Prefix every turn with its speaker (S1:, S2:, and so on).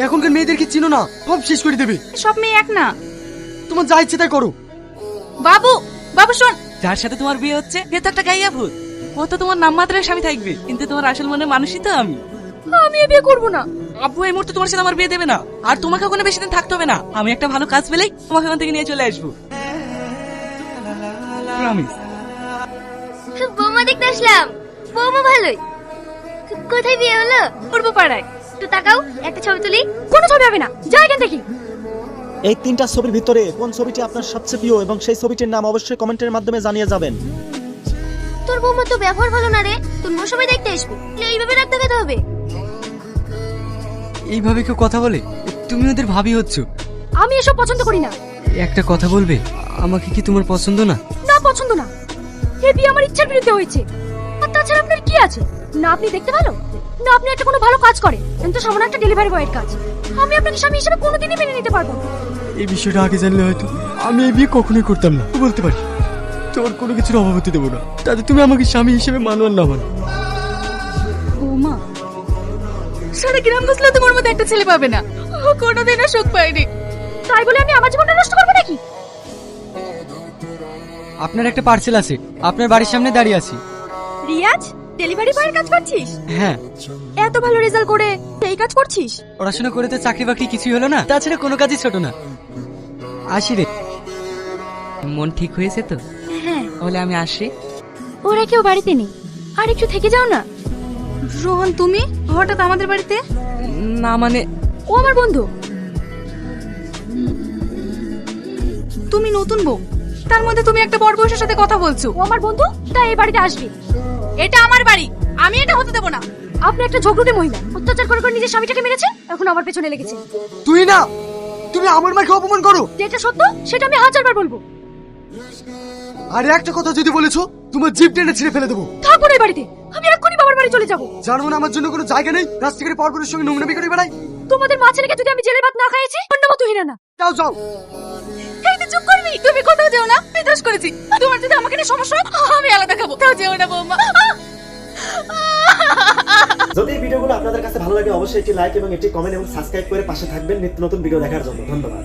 S1: এখনকার মেয়েদের কি চিনো না, সব শেষ করে দেবে।
S2: সব মেয়ে এক না।
S1: তোমার যা ইচ্ছে তাই করো।
S2: বাবু, বাবু শোন, যার সাথে তোমার বিয়ে হচ্ছে সে তো একটা গাইয়া ভূত। ও তো তোমার নাম মাত্রার স্বামী থাকবে, কিন্তু তোমার আসল মনে মানুষই তো আমি। আমি এ বিয়ে করবো না। আব্বু এই মুহূর্তে তোমার সাথে আমার বিয়ে দেবে না, আর তোমাকে ওখানে বেশি দিন থাকতে হবে না। আমি একটা ভালো কাজ পেলেই তোমাকে ওখান থেকে নিয়ে চলে আসবো। প্রমিস।
S3: বৌমা দেখতে আসলাম। বৌমা ভালোই। কোথায় বিয়ে হলো?
S2: পূর্ব পাড়ায়।
S3: একটু তাকাও, একটা ছবি তুলি।
S2: কোনো ছবি হবে না, যা এখান থেকে।
S4: এই 3টা ছবির ভিতরে কোন ছবিটি আপনার সবচেয়ে প্রিয় এবং সেই ছবিটির নাম অবশ্যই কমেন্টের মাধ্যমে জানিয়ে যাবেন।
S3: তোর বৌমা তো ব্যবহার ভালো না রে, তোর মা সবাই দেখতে আসবে, এইভাবে রাখ দেখাতে হবে।
S1: এইভাবে কেউ কথা বলে? তুমি ওদের ভাবি হচ্ছ।
S2: আমি এসব পছন্দ করি না।
S1: একটা কথা বলবে, আমাকে কি তোমার পছন্দ না?
S2: না, পছন্দ না। এই বিয়ে আমার ইচ্ছার বিরুদ্ধে হয়েছে। আর তাছাড়া আপনার কি আছে? না আপনি দেখতে ভালো, না আপনি একটা কোনো ভালো কাজ করে, কিন্তু সামান্য একটা ডেলিভারি বয়ের কাজ। আমি আপনাকে স্বামী হিসেবে কোনোদিনই মেনে নিতে পারবো না।
S1: এই বিষয়টা আগে জানলে হয়তো আমি এই বিয়ে কখনোই করতাম না। বলতে পারি তোর কোনো কিছুর অভাব হতে দেবো না, তাতে তুমি আমাকে স্বামী হিসেবে মানো আর না মানো।
S2: বৌমা, সারা গ্রাম বুঝলে তোমার মধ্যে একটা ছেলে পাবে না। ও কোনোদিনও সুখ পায়নি, তাই বলে আমি আমার জীবনটা নষ্ট করবো নাকি?
S1: আপনার একটা পার্সেল আছে, আপনার বাড়ির সামনে দাঁড়িয়ে আছি।
S2: রিয়াজ, ডেলিভারি বয়ের কাজ করছিস?
S1: হ্যাঁ।
S2: এত ভালো রেজাল্ট করে এই কাজ করছিস?
S1: পড়াশোনা করে তো চাকরি বাকরি কিছুই হলো না, তাছাড়া কোনো কাজই ছোট না। আসি রে। মন ঠিক হয়েছে তো?
S2: হ্যাঁ।
S1: তাহলে আমি আসি।
S2: ওরা কেউ বাড়িতে নেই, আর একটু থেকে যাও না। রোহন, তুমি হঠাৎ আমাদের বাড়িতে?
S1: না মানে
S2: ও আমার বন্ধু। তুমি নতুন বউ, তার মধ্যে তুমি একটা বড় বয়সের সাথে কথা বলছো। ও আমার বন্ধু, তাই এই বাড়িতে আসবে। এটা আমার বাড়ি, আমি এটা হতে দেব না। আপনি একটা ঝগড়ুটে মহিলা, অত্যাচার করে করে নিজের স্বামীটাকে মেরেছে, এখন আমার পেছনে লেগেছে।
S1: তুই না, তুমি আমার মাকে অপমান করো।
S2: যেটা সত্য সেটা আমি হাজারবার বলবো।
S1: আর একটা কথা যদি বলেছো, তোমার জিভ টেনে ছিঁড়ে ফেলে দেবো।
S2: থাকবো না এই বাড়িতে, আমি এক্ষুনি বাবার বাড়ি চলে যাবো।
S1: জানো না আমার জন্য কোনো জায়গা নেই, রাস্তাঘাটে পরপরের সঙ্গে নোংরামি করে বেড়াই।
S2: তোমাদের মা ছেলেকে যদি আমি জেলের ভাত না খাইয়েছি, অন্য মতো হিরা না।
S1: যাও যাও।
S2: এই তুই চুপ করবি, তুমি কোথাও যেও না, আমি দোষ করেছি। তোমার যদি আমাকে নিয়ে সমস্যা হয়, আমি আলাদা খাবো। তাও যেও না বৌমা।
S4: যদি এই ভিডিওগুলো আপনাদের কাছে ভালো লাগে অবশ্যই একটি লাইক এবং একটি কমেন্ট এবং সাবস্ক্রাইব করে পাশে থাকবেন নিত্য নতুন ভিডিও দেখার জন্য। ধন্যবাদ।